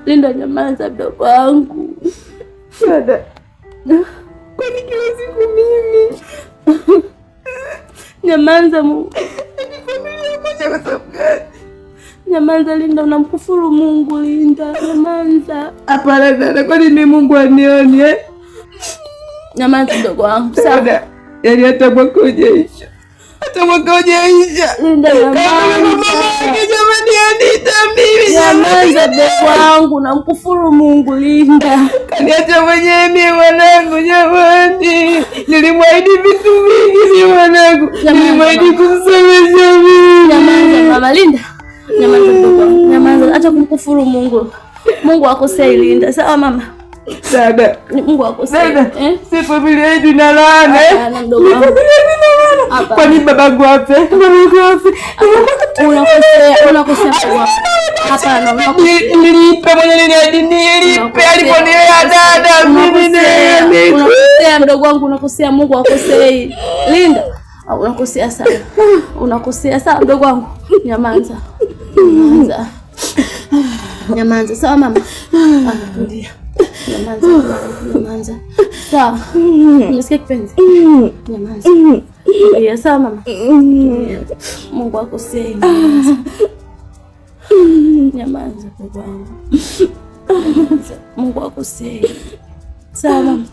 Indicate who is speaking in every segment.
Speaker 1: Linda, nyamaza mdogo wangu.
Speaker 2: Dada, kwani kila siku mimi?
Speaker 1: Nyamaza Mungu.
Speaker 2: Ni familia moja kwa sababu gani?
Speaker 1: Nyamaza Linda, unamkufuru Mungu Linda. Nyamaza.
Speaker 2: Hapana dada, kwani ni Mungu anioni eh?
Speaker 1: Nyamaza mdogo wangu. Sawa.
Speaker 2: Yaani hata mwaka hujaisha. Hata mwaka hujaisha.
Speaker 1: Linda, nyamaza.
Speaker 2: Jamani Anita mimi.
Speaker 1: Nyamaza mdogo wangu, unamkufuru Mungu Linda.
Speaker 2: Kaniacha mwenyewe mimi mwanangu jamani. Nilimwahidi vitu vingi mimi mwanangu. Nilimwahidi kumsomesha mimi.
Speaker 1: Nyamaza mama Linda. Nyamaza mdogo wangu. Nyamaza, acha kumkufuru Mungu. Mungu akosei Linda. Sawa mama?
Speaker 2: Dada,
Speaker 1: Mungu akosei.
Speaker 2: Si familia yetu ina laana.
Speaker 1: Hapana mdogo wangu.
Speaker 2: Kwani babangu afe?
Speaker 1: Unakosea mdogo wangu. Hapana,
Speaker 2: nilipe mwenye nilipe aliponilea dada mimi.
Speaker 1: Unakosea mdogo wangu, unakosea. Mungu akosei Linda. Unakosea sana. Unakosea sana mdogo wangu. Nyamaza. Nyamaza. Nyamaza. Sawa mama? Tulia. Nyamaza. Nyamaza. Sawa. Unasikia kipenzi? Nyamaza. Tulia. Sawa mama? Mungu akosei. Nyamaza. Nyamaza mdogo wangu. Mungu akosei. Sawa mama?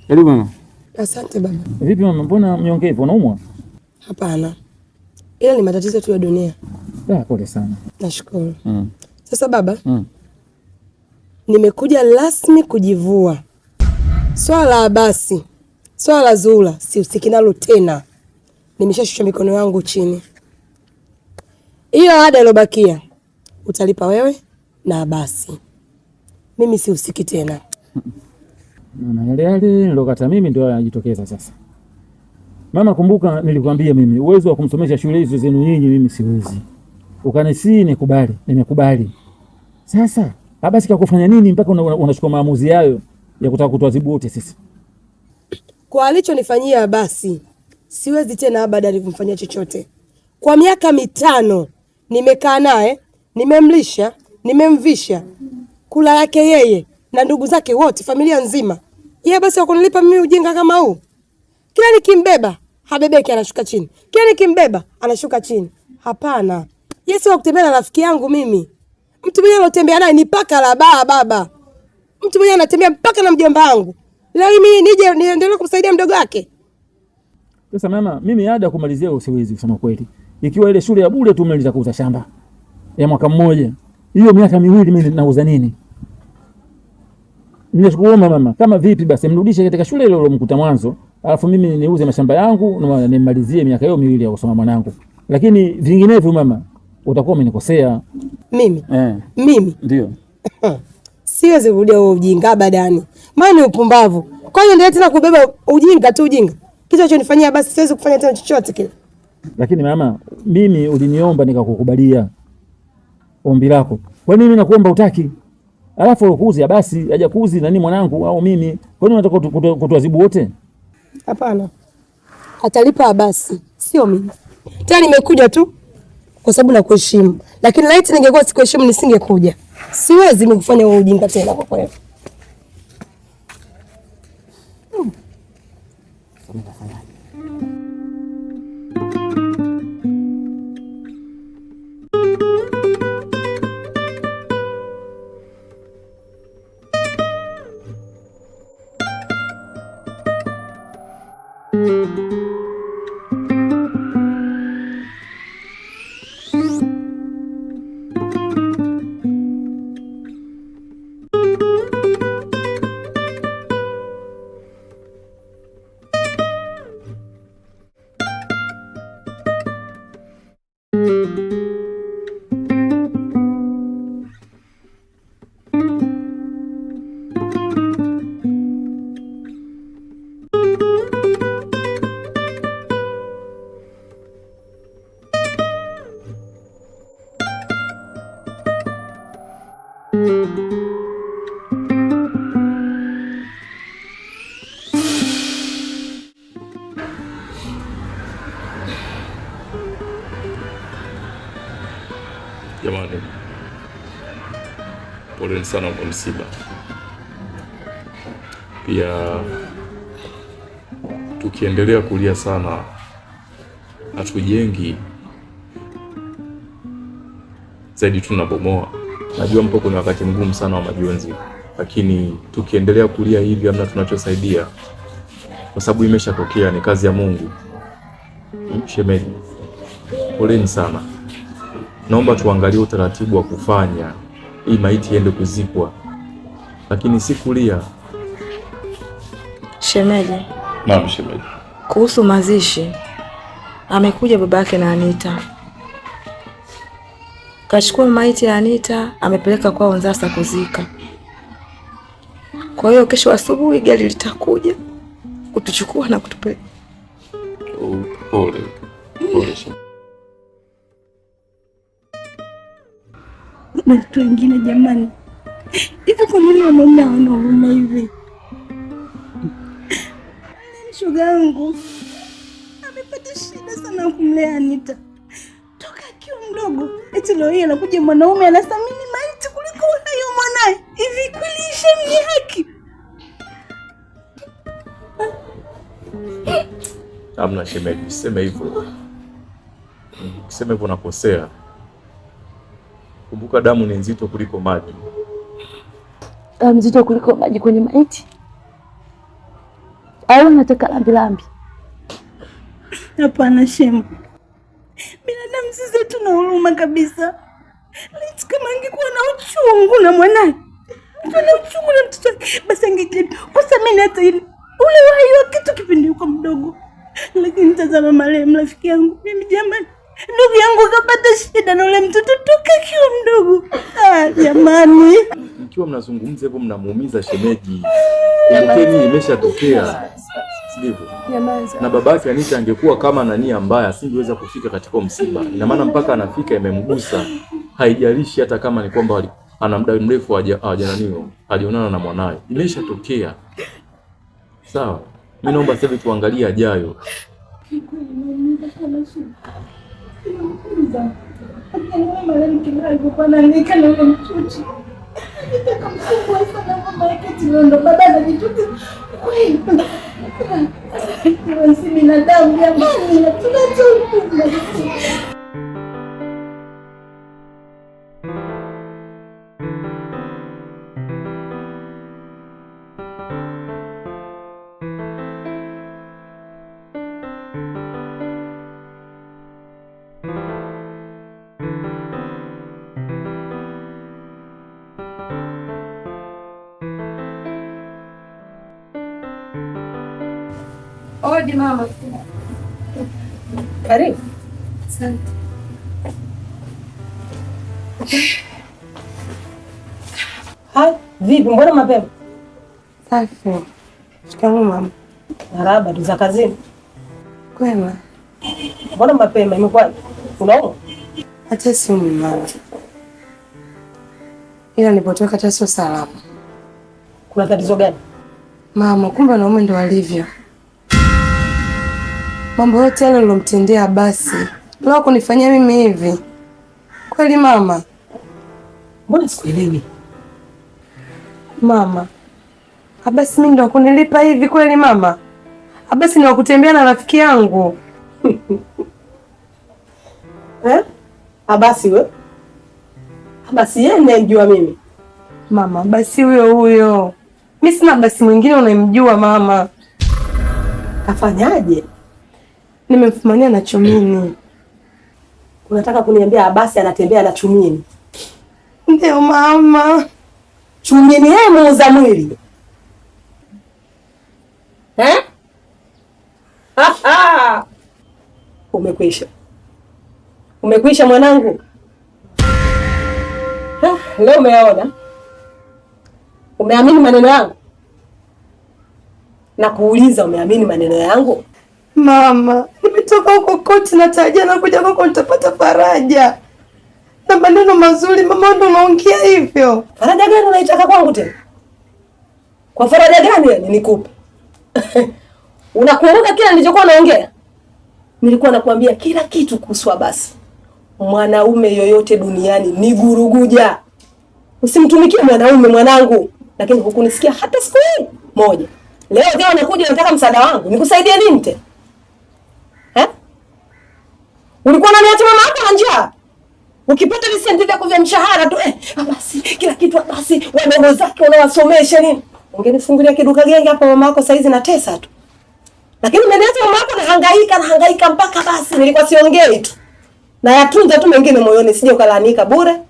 Speaker 3: Karibu mama.
Speaker 2: Asante baba.
Speaker 3: Vipi mama, mbona mnyongevu, unaumwa?
Speaker 2: Hapana. Ila ni matatizo tu ya dunia.
Speaker 3: Pole sana.
Speaker 2: Nashukuru. Sasa baba, nimekuja rasmi kujivua. Swala la basi, swala la Zura sihusiki nalo tena. Nimeshashusha mikono yangu chini. Hiyo ada iliyobakia utalipa wewe na basi. Mimi sihusiki tena.
Speaker 3: Na yale nilokata mimi ndio yanajitokeza sasa. Mama, kumbuka nilikwambia mimi uwezo wa kumsomesha shule hizo zenu nyinyi mimi siwezi. Ukanisi nikubali, nimekubali. Sasa basi kakufanya nini mpaka unachukua maamuzi hayo ya kutaka kutuadhibu wote sisi?
Speaker 2: Kwa alichonifanyia basi siwezi tena abadali kumfanyia chochote. Kwa miaka 5 nimekaa naye, nimemlisha, nimemvisha, kula yake yeye na ndugu zake wote, familia nzima. Yeye basi wakunilipa mimi ujinga kama huu? Kila nikimbeba habebeki, anashuka chini. Kila nikimbeba anashuka chini. Hapana. Yeye si wa kutembea na rafiki yangu mimi. Mtu mwenye anatembea naye ni paka la baba. Mtu mwenye anatembea mpaka na mjomba wangu. Leo mimi nije niendelee kumsaidia mdogo wake?
Speaker 3: Sasa mama, mimi ada kumalizia usiwezi kusema kweli. Ikiwa ile shule ya bure tu mimi kuuza shamba ya mwaka mmoja, hiyo miaka miwili mimi nauza nini? Ninashukuru mama, kama vipi basi mrudishe katika shule ile ulomkuta mwanzo, alafu mimi niuze mashamba yangu na nimalizie miaka hiyo miwili ya kusoma mwanangu. Lakini vinginevyo mama, utakuwa umenikosea.
Speaker 2: Mimi? Mimi?
Speaker 3: Ndio.
Speaker 2: Siwezi kurudia huo ujinga badani. Maana ni upumbavu. Kwa hiyo ndio tena kubeba ujinga tu ujinga. Kitu alichonifanyia basi siwezi kufanya tena chochote kile.
Speaker 3: Lakini mama, mimi uliniomba nikakukubalia ombi lako. Kwa nini mimi nakuomba utaki? Alafu kuuzi basi, aje kuuzi nani mwanangu au mimi? Kwa nini unataka kutuadhibu wote?
Speaker 2: Hapana. Atalipa basi, sio mimi. Tena nimekuja tu kwa sababu nakuheshimu. Lakini laiti ningekuwa sikuheshimu nisingekuja. Siwezi mimi kufanya huo ujinga tena kwa kweli.
Speaker 4: Jamani, poleni sana kwa msiba. Pia tukiendelea kulia sana hatujengi zaidi, tunabomoa. Najua mpo kwenye wakati mgumu sana wa majonzi, lakini tukiendelea kulia hivi hamna tunachosaidia, kwa sababu imeshatokea, ni kazi ya Mungu. Shemeji, poleni sana. Naomba tuangalie utaratibu wa kufanya hii maiti iende kuzikwa, lakini si kulia.
Speaker 5: Shemeji.
Speaker 4: Naam shemeji.
Speaker 5: Kuhusu mazishi, amekuja babake na Anita. Kachukua maiti ya Anita, amepeleka kwao Nzasa kuzika. Kwa hiyo kesho asubuhi gari litakuja kutuchukua na kutupeleka.
Speaker 4: Pole. Pole shemeji.
Speaker 1: Watu wengine jamani, hivi kwa nini wanaume hawana huruma hivi? Shoga yangu amepata shida sana kumlea Anita toka akiwa mdogo. Eti leo hii anakuja mwanaume anathamini maiti kuliko hayo mwanae. Hivi kweli Shem ni haki?
Speaker 4: Hamna shemeji, useme hivyo. Useme hivyo unakosea. Kumbuka damu ni nzito kuliko maji.
Speaker 1: Damu nzito kuliko maji kwenye maiti? Au nataka lambi? Hapana Shem. Binadamu sisi tuna huruma kabisa. Laiti kama angekuwa na uchungu na mwanae, ana uchungu na mtoto, basi angejaribu kusamini hata ile ule wai wa kitu kipindi yuko mdogo. Lakini tazama marehemu rafiki yangu mimi jamani, ndugu yangu kapata shida na ule mtoto toka akiwa mdogo. Jamani.
Speaker 4: Mkiwa mnazungumza hivyo mnamuumiza shemeji. Kumbukeni imeshatokea. Sivyo? Na babake Anita angekuwa kama na nia mbaya asingeweza kufika katika msiba. Ina maana mpaka anafika imemgusa. Haijalishi hata kama ni kwamba ana muda mrefu hajaonana na mwanae. Imeshatokea. Sawa? Mimi naomba sasa tuangalie ajayo.
Speaker 2: Odi mama. Karibu. Asante. Hai, vipi mbona mapema?
Speaker 6: Safi.
Speaker 2: Shikamoo mama. Marahaba, tu za kazini?
Speaker 6: Kwema.
Speaker 2: Mbona mapema imekuwa? Unaumwa?
Speaker 6: Hata si mama. Ila nilipotoka hata sio salama.
Speaker 2: Kuna tatizo gani?
Speaker 6: Mama, kumbe wanaume ndo walivyo. Mambo yote yale nilomtendea basi. Leo kunifanyia mimi hivi. Kweli mama?
Speaker 2: Mbona sikuelewi?
Speaker 6: Mama. Abasi mimi ndo kunilipa hivi kweli mama? Abasi ni wakutembea na rafiki yangu.
Speaker 2: Abasi we? Abasi yeye ninayemjua mimi.
Speaker 6: Mama, basi huyo. Mimi sina basi mwingine unayemjua mama.
Speaker 2: Kafanyaje?
Speaker 6: Nimemfumania na Chumini.
Speaker 2: Unataka kuniambia Abasi anatembea na Chumini?
Speaker 6: Ndio mama.
Speaker 2: Chumini yeye muuza mwili. Umekwisha mwanangu. Leo umeona? Umeamini maneno yangu? Na kuuliza umeamini maneno yangu?
Speaker 6: Mama, nimetoka huko kote natarajia na kuja kwako nitapata faraja. Na maneno mazuri mama ndo unaongea hivyo.
Speaker 2: Faraja gani unaitaka kwangu tena? Kwa faraja gani nikupe? Unakumbuka kila nilichokuwa naongea? Nilikuwa nakwambia kila kitu kuhusu Abasi. Mwanaume yoyote duniani ni guruguja. Usimtumikie mwanaume mwanangu. Lakini hukunisikia hata siku moja. Leo leo unakuja unataka msaada wangu. Nikusaidie nini tena? Ulikuwa unaniacha mama yako na njaa. Ukipata visenti vyako vya mshahara tu Abasi kila kitu Abasi, wadogo zake unawasomesha nini? Ungenifungulia kiduka genge hapa mama yako saizi na tesa tu. Lakini umeniacha mama yako nahangaika mpaka basi nilikuwa siongei tu. Na yatunza tu mengine moyoni sije ukalanika bure.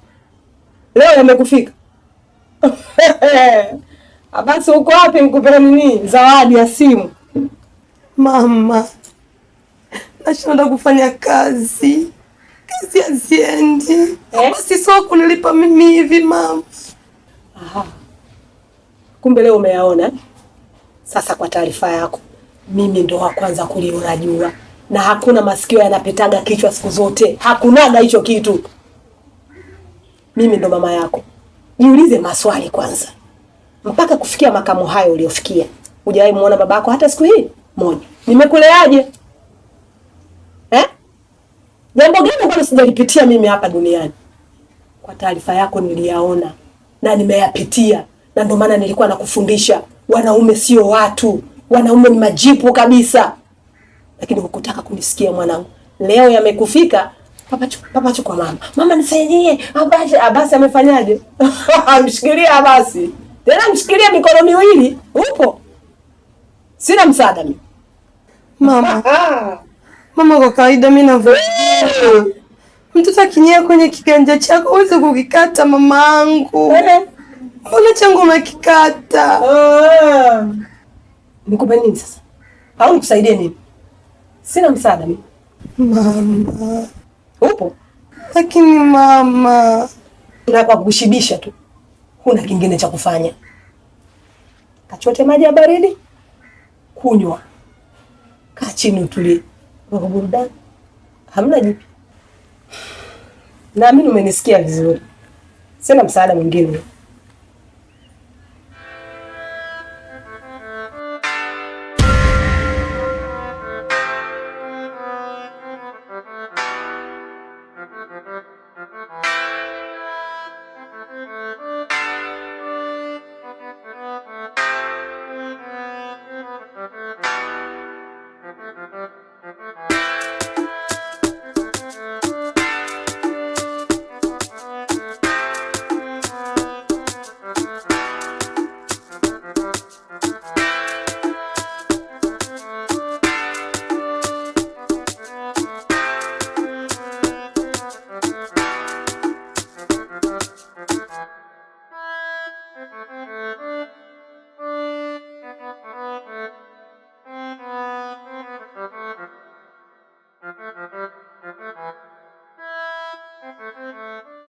Speaker 2: Leo yamekufika. Abasi uko wapi nikupe nini? Zawadi ya simu.
Speaker 6: Mama. Nashinda kufanya kazi. Kazi haziendi. Basi sio kunilipa mimi hivi mama.
Speaker 2: Aha. Kumbe leo umeyaona. Sasa kwa taarifa yako, mimi ndo wa kwanza kuliona jua. Na hakuna masikio yanapetaga kichwa siku zote. Hakunaga hicho kitu. Mimi ndo mama yako. Jiulize maswali kwanza. Mpaka kufikia makamu hayo uliofikia. Hujawahi muona babako hata siku hii moja. Nimekuleaje? Jambo gani ambalo sijalipitia mimi hapa duniani? Kwa taarifa yako niliyaona na nimeyapitia, na ndio maana nilikuwa nakufundisha wanaume sio watu, wanaume ni majipu kabisa. Lakini hukutaka kunisikia mwanangu. Leo yamekufika, papa chukua mama. Mama nisaidie. Abasi amefanyaje? Mshikilie Abasi. Tena mshikilie mikono miwili. Upo? Sina msaada mimi.
Speaker 6: Mama. Mama, kwa kawaida mimi navyoona mtoto akinyea kwenye kiganja chako uweze kukikata mamangu. Mbona changu unakikata?
Speaker 2: Nikupe nini sasa? Au nikusaidie nini? Sina msaada mimi.
Speaker 6: Mama.
Speaker 2: Upo?
Speaker 6: Lakini mama,
Speaker 2: na kwa kushibisha tu. Huna kingine cha kufanya. Kachote maji ya baridi, kunywa. Kaa chini utulie. Kwa burudani. Hamna jipi. Naamini umenisikia vizuri. Sina msaada mwingine.